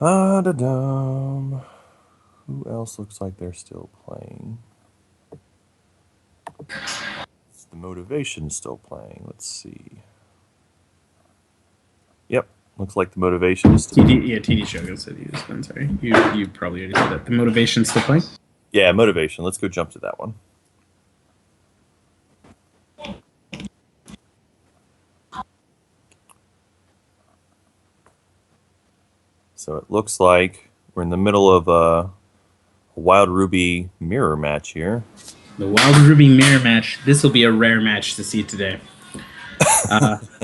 Da-dum. Who else looks like they're still playing? Is the Motivation still playing? Let's see. Yep, looks like the Motivation is still TD, yeah, TD Shogun said he was done. Sorry, you probably already said that. The Motivation still playing. Yeah, Motivation. Let's go jump to that one. So it looks like we're in the middle of a Wild Ruby mirror match here. The Wild Ruby mirror match. This will be a rare match to see today.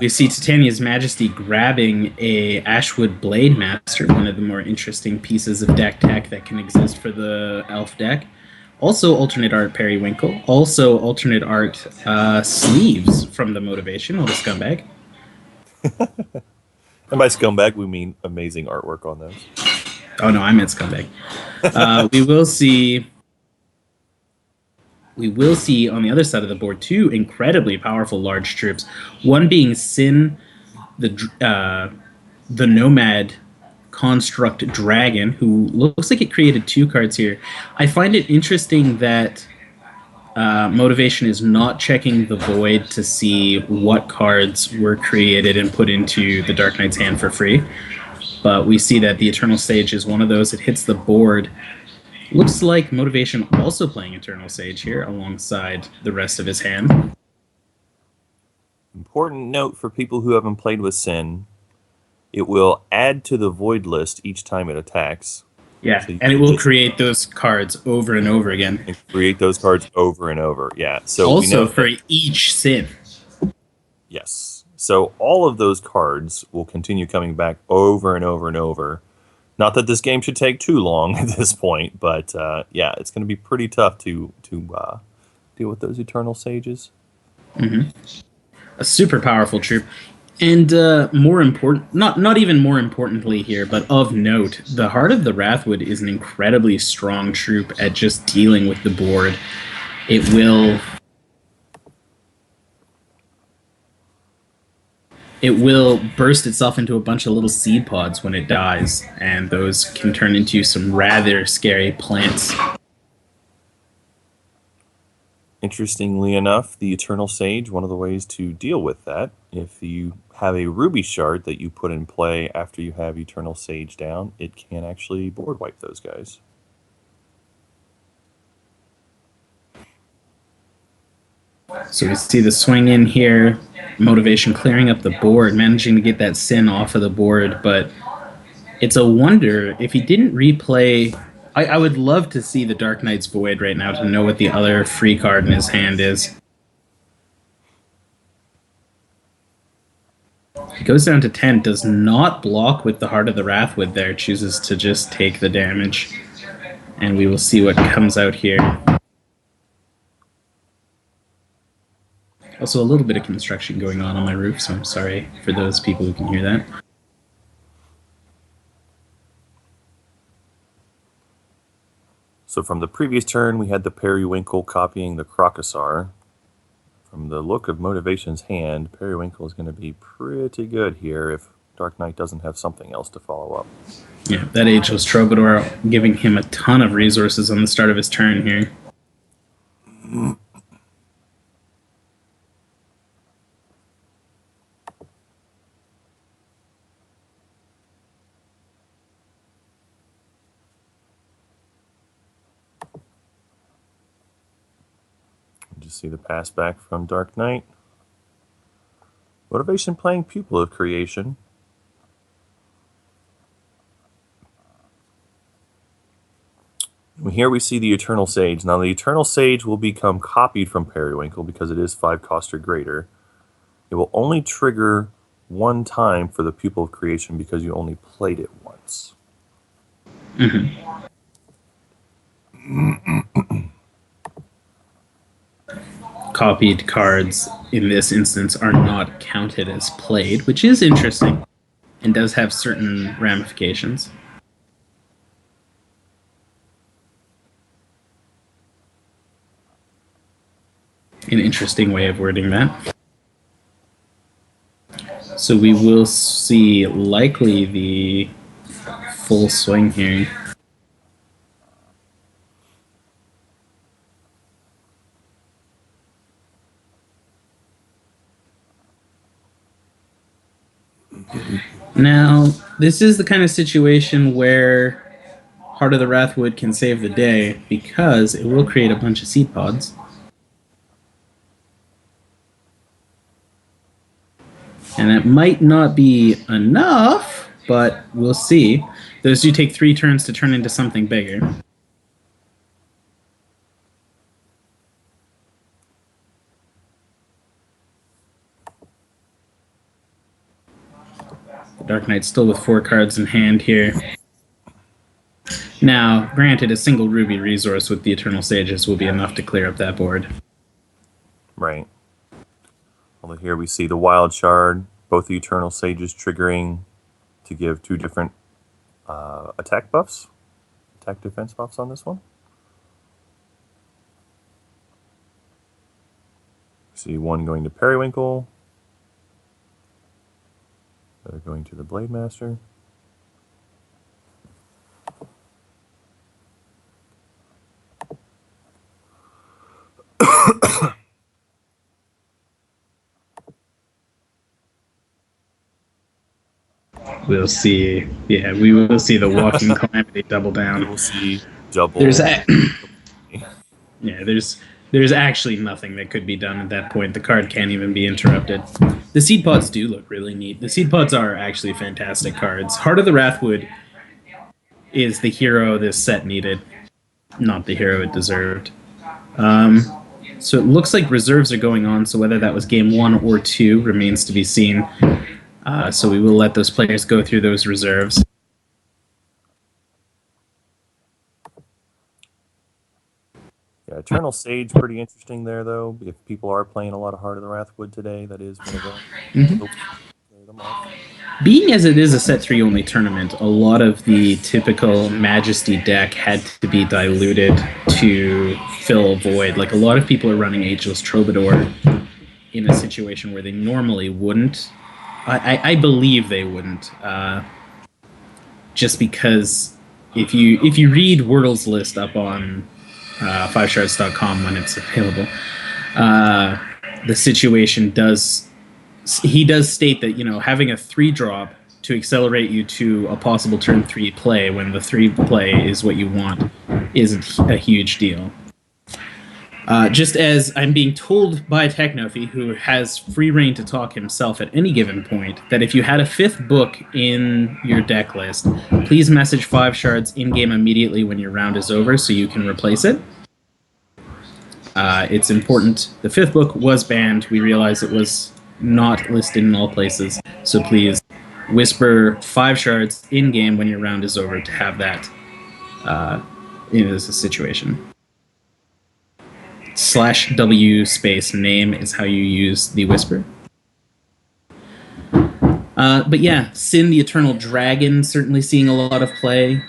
We see Titania's Majesty grabbing a Ashwood Blade Master, one of the more interesting pieces of deck tech that can exist for the Elf deck. Also, alternate art Periwinkle. Also, alternate art sleeves from the Motivation. What a scumbag. And by scumbag, we mean amazing artwork on those. Oh no, I meant scumbag. We will see. We will see on the other side of the board two incredibly powerful large troops. One being Sin, the Nomad construct dragon, who looks like it created two cards here. I find it interesting that Motivation is not checking the void to see what cards were created and put into the Dark Knight's hand for free. But we see that the Eternal Sage is one of those. It hits the board. Looks like Motivation also playing Eternal Sage here alongside the rest of his hand. Important note for people who haven't played with Sin, it will add to the void list each time it attacks. Yeah, So and it will create those cards over and over again. And create those cards over and over. Yeah. So also, we know for each Sin. Yes. So all of those cards will continue coming back over and over and over. Not that this game should take too long at this point, but yeah, it's going to be pretty tough to deal with those Eternal Sages. Mm-hmm. A super powerful troop. And more important, not even more importantly here, but of note, the Heart of the Wrathwood is an incredibly strong troop at just dealing with the board. It will burst itself into a bunch of little seed pods when it dies, and those can turn into some rather scary plants. Interestingly enough, the Eternal Sage, one of the ways to deal with that, if you have a Ruby Shard that you put in play after you have Eternal Sage down, it can actually board wipe those guys. So we see the swing in here, Motivation clearing up the board, managing to get that Sin off of the board, but it's a wonder if he didn't replay. I would love to see the Dark Knight's Void right now to know what the other free card in his hand is. He goes down to 10, does not block with the Heart of the Wrathwood there, chooses to just take the damage. And we will see what comes out here. Also, a little bit of construction going on my roof, so I'm sorry for those people who can hear that. So from the previous turn, we had the Periwinkle copying the Crocosar. From the look of Motivation's hand, Periwinkle is going to be pretty good here if Dark Knight doesn't have something else to follow up. Yeah, that Ageless Troubadour giving him a ton of resources on the start of his turn here. Just see the pass back from Dark Knight. Motivation playing Pupil of Creation. Here we see the Eternal Sage. Now the Eternal Sage will become copied from Periwinkle because it is 5 cost or greater. It will only trigger one time for the Pupil of Creation because you only played it once. Mm-hmm. Copied cards in this instance are not counted as played, which is interesting and does have certain ramifications. An interesting way of wording that. So we will see likely the full swing here. Now, this is the kind of situation where Heart of the Wrathwood can save the day because it will create a bunch of seed pods. And that might not be enough, but we'll see. Those do take 3 turns to turn into something bigger. The Dark Knight still with 4 cards in hand here. Now, granted, a single ruby resource with the Eternal Sages will be enough to clear up that board. Right. Although here we see the Wild Shard, both the Eternal Sages triggering to give 2 different attack buffs, attack defense buffs on this one. See one going to Periwinkle, the other going to the Blade Master. We'll see. Yeah, we will see the Walking Calamity double down. We will see double. Yeah, there's actually nothing that could be done at that point. The card can't even be interrupted. The seed pods do look really neat. The seed pods are actually fantastic cards. Heart of the Wrathwood is the hero this set needed, not the hero it deserved. So it looks like reserves are going on, so whether that was game 1 or 2 remains to be seen. So we will let those players go through those reserves. Yeah, Eternal Sage, pretty interesting there, though. If people are playing a lot of Heart of the Wrathwood today, that is one of them. Being as it is a set 3 only tournament, a lot of the typical Majesty deck had to be diluted to fill a void. Like, a lot of people are running Ageless Troubadour in a situation where they normally wouldn't. I believe they wouldn't. Just because if you read Wordle's list up on FiveShards.com when it's available, the situation does... He does state that, having a 3-drop to accelerate you to a possible turn 3 play when the 3 play is what you want is a huge deal. Just as I'm being told by Technofi, who has free reign to talk himself at any given point, that if you had a 5th book in your deck list, please message FiveShards in-game immediately when your round is over so you can replace it. It's important. The 5th book was banned. We realized it was not listed in all places, so please whisper FiveShards in-game when your round is over to have that in this situation. /W space name is how you use the whisper. But yeah, Sin the Eternal Dragon certainly seeing a lot of play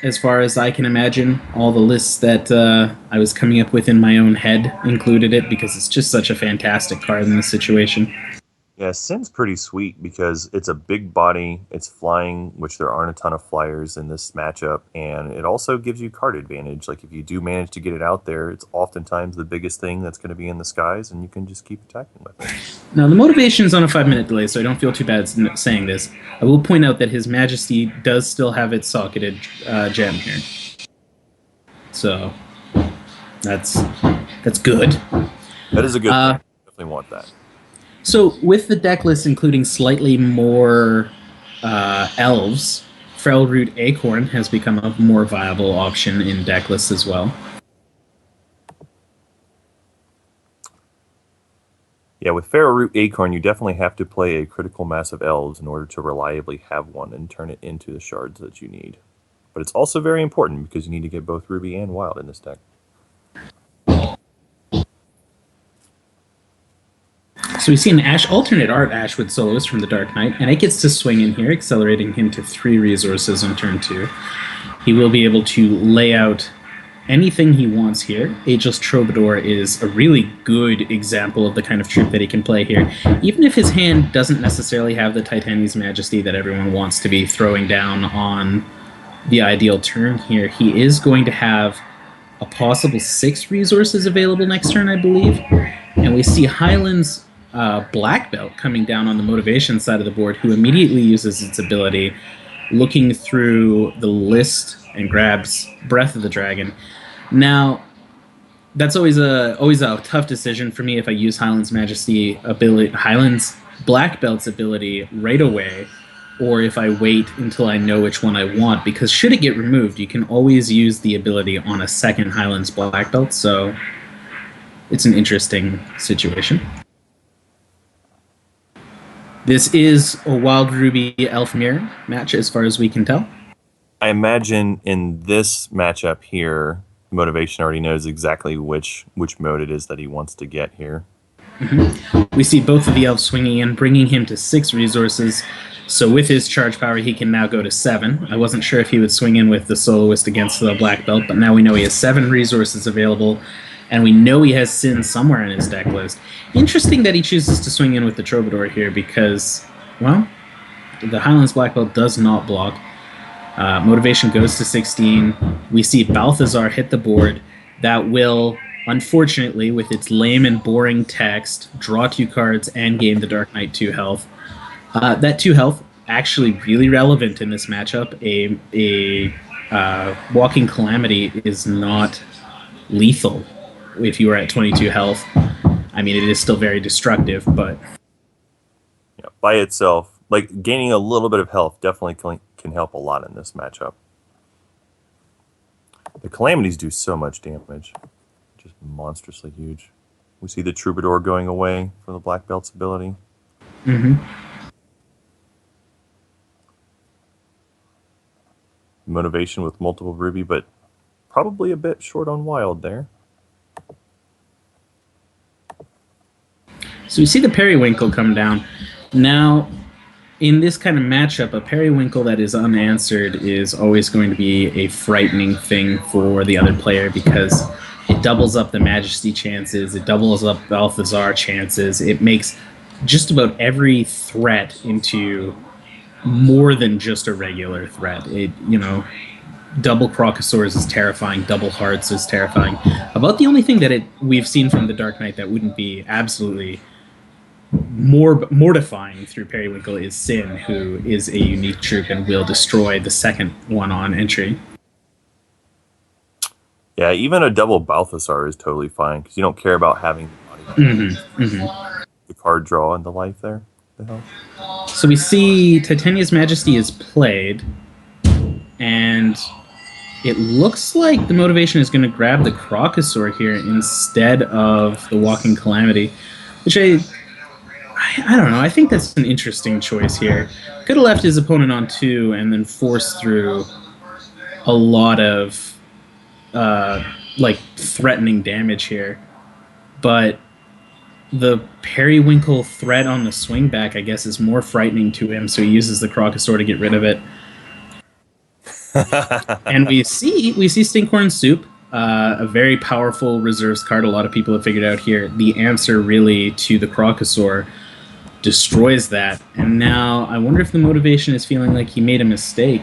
as far as I can imagine. All the lists that I was coming up with in my own head included it because it's just such a fantastic card in this situation. Yeah, Sin's pretty sweet because it's a big body, it's flying, which there aren't a ton of flyers in this matchup, and it also gives you card advantage. Like, if you do manage to get it out there, it's oftentimes the biggest thing that's going to be in the skies, and you can just keep attacking with it. Now, the motivation is on a 5-minute delay, so I don't feel too bad saying this. I will point out that His Majesty does still have its socketed gem here. So, that's good. That is a good thing. Definitely want that. So, with the deck list including slightly more elves, Feralroot Acorn has become a more viable option in deck lists as well. Yeah, with Feralroot Acorn, you definitely have to play a critical mass of elves in order to reliably have one and turn it into the shards that you need. But it's also very important because you need to get both Ruby and Wild in this deck. So we see an alternate art Ash with Soloist from the Dark Knight, and it gets to swing in here, accelerating him to 3 resources on turn 2. He will be able to lay out anything he wants here. Ageless Troubadour is a really good example of the kind of troop that he can play here, even if his hand doesn't necessarily have the Titania's Majesty that everyone wants to be throwing down on the ideal turn here. He is going to have a possible 6 resources available next turn, I believe. And we see Highland's Black Belt coming down on the motivation side of the board, who immediately uses its ability, looking through the list and grabs Breath of the Dragon. Now, that's always a tough decision for me if I use Highland's Black Belt's ability right away, or if I wait until I know which one I want. Because should it get removed, you can always use the ability on a second Highland's Black Belt. So it's an interesting situation. This is a Wild Ruby Elf Mirror match, as far as we can tell. I imagine in this matchup here, Motivation already knows exactly which mode it is that he wants to get here. We see both of the elves swinging in, bringing him to 6 resources. So with his charge power, he can now go to 7. I wasn't sure if he would swing in with the Soloist against the Black Belt, but now we know he has 7 resources available, and we know he has Sin somewhere in his deck list. Interesting that he chooses to swing in with the Troubadour here because, well, the Highlands Black Belt does not block. Motivation goes to 16. We see Balthazar hit the board. That will, unfortunately, with its lame and boring text, draw 2 cards and gain the Dark Knight 2 health. That 2 health actually really relevant in this matchup. A Walking Calamity is not lethal if you are at 22 health. I mean, it is still very destructive, but Yeah, by itself, like gaining a little bit of health definitely can help a lot in this matchup. The Calamities do so much damage, just monstrously huge. We see the Troubadour going away for the Black Belt's ability. Motivation with multiple Ruby, but probably a bit short on Wild there. So we see the Periwinkle come down. Now, in this kind of matchup, a Periwinkle that is unanswered is always going to be a frightening thing for the other player because it doubles up the Majesty chances, it doubles up Balthazar chances, it makes just about every threat into more than just a regular threat. Double Crocosaurs is terrifying, double Hearts is terrifying. About the only thing that we've seen from the Dark Knight that wouldn't be absolutely more mortifying through Periwinkle is Sin, who is a unique troop and will destroy the second one on entry. Yeah, even a double Balthasar is totally fine because you don't care about having the card draw and the life there. The hell? So we see Titania's Majesty is played, and it looks like the motivation is going to grab the Crocosaur here instead of the Walking Calamity, which I don't know. I think that's an interesting choice here. Could have left his opponent on 2 and then forced through a lot of threatening damage here. But the Periwinkle threat on the swing back, I guess, is more frightening to him, so he uses the Crocosaur to get rid of it. And we see Stinkhorn Soup, a very powerful reserves card. A lot of people have figured out here. The answer really to the Crocosaur destroys that. And now I wonder if the motivation is feeling like he made a mistake.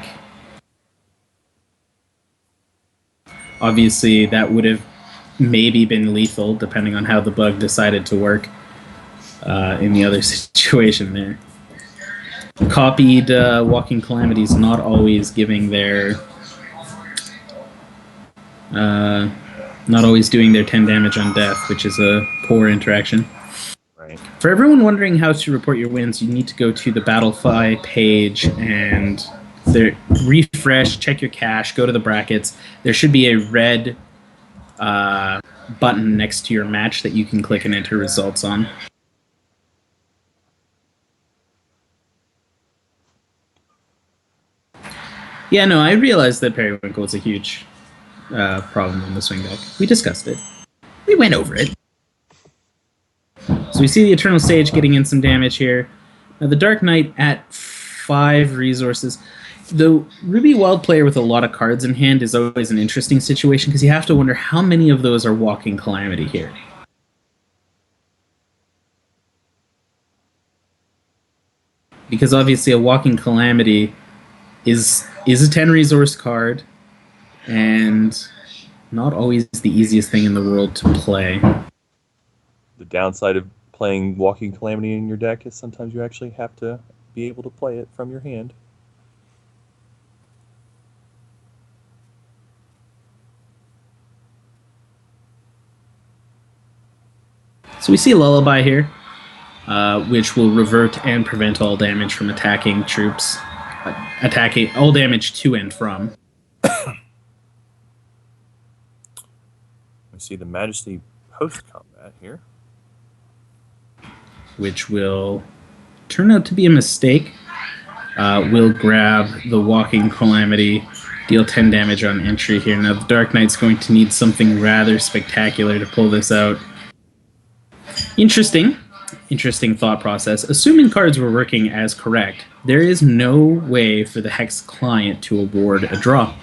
Obviously, that would have maybe been lethal, depending on how the bug decided to work in the other situation there. Copied Walking Calamities not always giving their... not always doing their 10 damage on death, which is a poor interaction. Right. For everyone wondering how to report your wins, you need to go to the Battlefy page and refresh, check your cache, go to the brackets. There should be a red button next to your match that you can click and enter results on. Yeah, no, I realized that Periwinkle was a huge problem in the swing deck. We discussed it. We went over it. So we see the Eternal Sage getting in some damage here. Now the Dark Knight at 5 resources. The Ruby Wild player with a lot of cards in hand is always an interesting situation because you have to wonder how many of those are Walking Calamity here. Because obviously a Walking Calamity is is a 10 resource card, and not always the easiest thing in the world to play. The downside of playing Walking Calamity in your deck is sometimes you actually have to be able to play it from your hand. So we see Lullaby here, which will revert and prevent all damage from attacking troops. Attacking all damage to and from. We see the Majesty post-combat here. Which will turn out to be a mistake. We'll grab the Walking Calamity, deal 10 damage on entry here. Now the Dark Knight's going to need something rather spectacular to pull this out. Interesting thought process. Assuming cards were working as correct, there is no way for the Hex client to award a draw.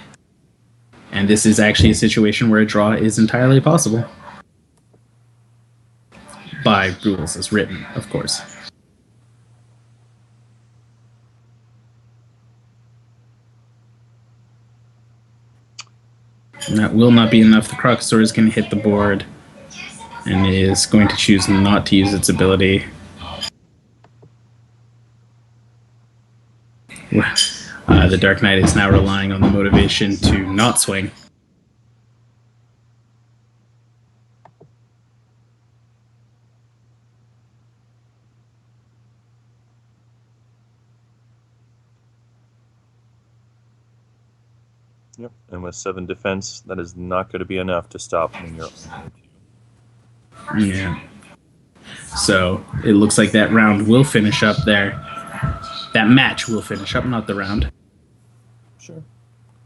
And this is actually a situation where a draw is entirely possible. By rules as written, of course. And that will not be enough. The Crocosaur is going to hit the board and is going to choose not to use its ability. The Dark Knight is now relying on the motivation to not swing. Yep. And with 7 defense, that is not going to be enough to stop when you're on 2. Yeah. So it looks like that round will finish up there. That match will finish up, not the round. Sure.